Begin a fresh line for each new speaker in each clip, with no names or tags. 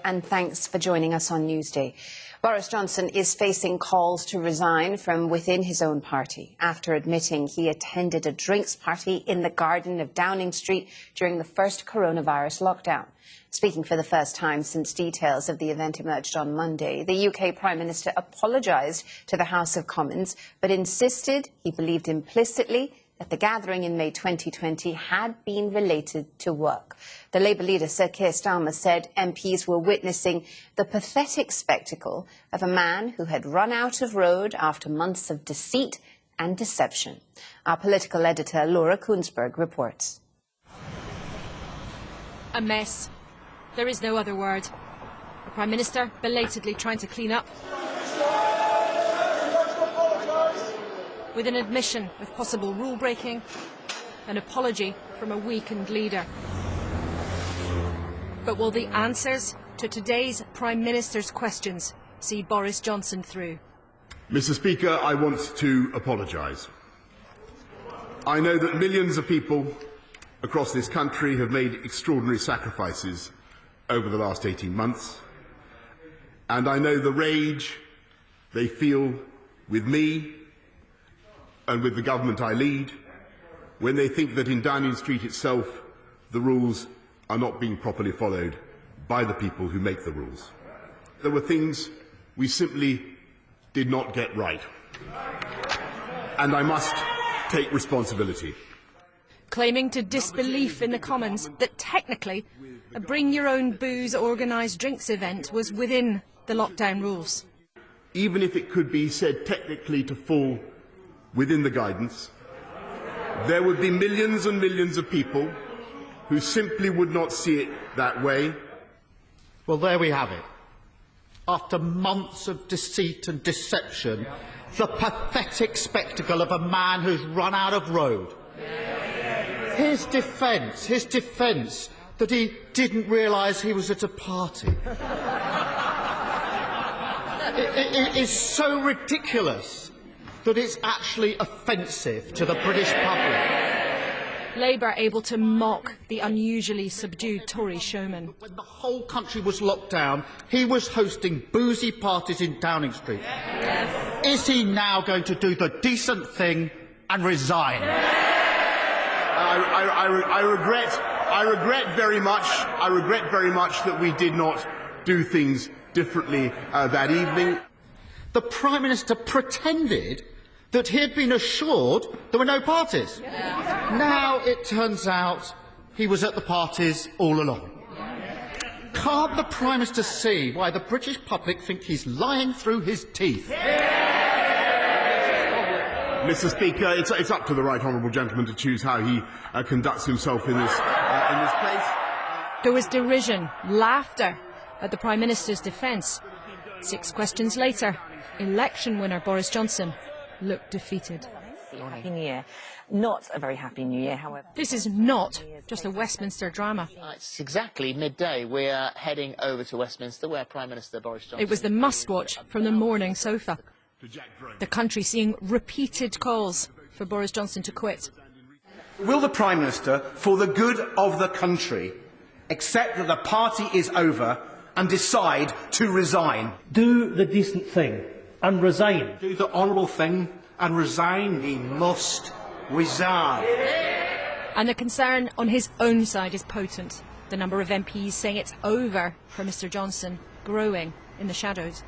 and thanks for joining us on Newsday. Boris Johnson is facing calls to resign from within his own party after admitting he attended a drinks party in the garden of Downing Street during the first coronavirus lockdown. Speaking for the first time since details of the event emerged on Monday, the UK Prime Minister apologised to the House of Commons but insisted he believed implicitly that the gathering in May 2020 had been related to work. The Labour leader, Sir Keir Starmer, said MPs were witnessing the pathetic spectacle of a man who had run out of road after months of deceit and deception. Our political editor, Laura Koonsberg, reports.
A mess. There is no other word. The Prime Minister belatedly trying to clean up, with an admission of possible rule-breaking, an apology from a weakened leader. But will the answers to today's Prime Minister's questions see Boris Johnson through?
Mr. Speaker, I want to apologise. I know that millions of people across this country have made extraordinary sacrifices over the last 18 months, and I know the rage they feel with me and with the government I lead when they think that in Downing Street itself the rules are not being properly followed by the people who make the rules. There were things we simply did not get right, and I must take responsibility.
Claiming to disbelief in the Commons that technically a bring-your-own-booze organised drinks event was within the lockdown rules.
Even if it could be said technically to fall within the guidance, there would be millions and millions of people who simply would not see it that way.
Well, there we have it. After months of deceit and deception, the pathetic spectacle of a man who's run out of road. His defence that he didn't realise he was at a party. It is so ridiculous that it's actually offensive to the British public.
Labour able to mock the unusually subdued Tory showman.
When the whole country was locked down, he was hosting boozy parties in Downing Street. Is he now going to do the decent thing and resign?
I regret very much that we did not do things differently that evening.
The Prime Minister pretended that he had been assured there were no parties. Now it turns out he was at the parties all along. Can't the Prime Minister see why the British public think he's lying through his teeth?
Mr. Speaker, it's up to the right honourable gentleman to choose how he conducts himself in this place.
There was derision, laughter at the Prime Minister's defence. 6 questions later, election winner Boris Johnson looked defeated.
Happy New Year. Not a very happy New Year, however.
This is not just a Westminster drama.
It's exactly midday. We're heading over to Westminster, where Prime Minister Boris Johnson...
It was the must-watch from the morning sofa. The country seeing repeated calls for Boris Johnson to quit.
Will the Prime Minister, for the good of the country, accept that the party is over and decide to resign?
Do the decent thing and resign.
Do the honourable thing and resign. He must resign.
And the concern on his own side is potent. The number of MPs saying it's over for Mr Johnson growing in the shadows.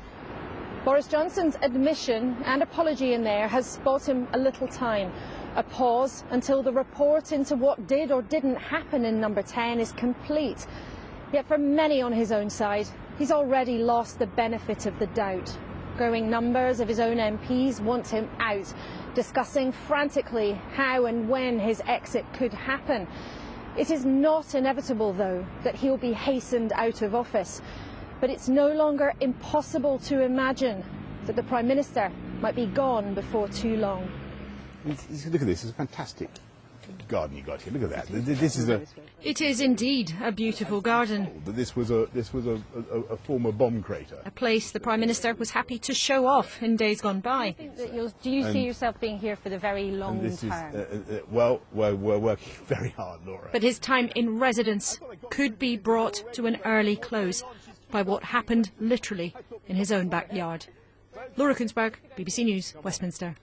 Boris Johnson's admission and apology in there has bought him a little time. A pause until the report into what did or didn't happen in number 10 is complete. Yet for many on his own side, he's already lost the benefit of the doubt. Growing numbers of his own MPs want him out, discussing frantically how and when his exit could happen. It is not inevitable, though, that he'll be hastened out of office. But it's no longer impossible to imagine that the Prime Minister might be gone before too long.
Look at this, it's a fantastic garden you got here. Look at that. This is a...
It is indeed a beautiful garden.
This was a former bomb crater.
A place the Prime Minister was happy to show off in days gone by.
Do you see yourself being here for the very long term?
Well, we're working very hard, Laura.
But his time in residence could be brought to an early close. by what happened literally in his own backyard. Laura Kunzberg, BBC News, Westminster.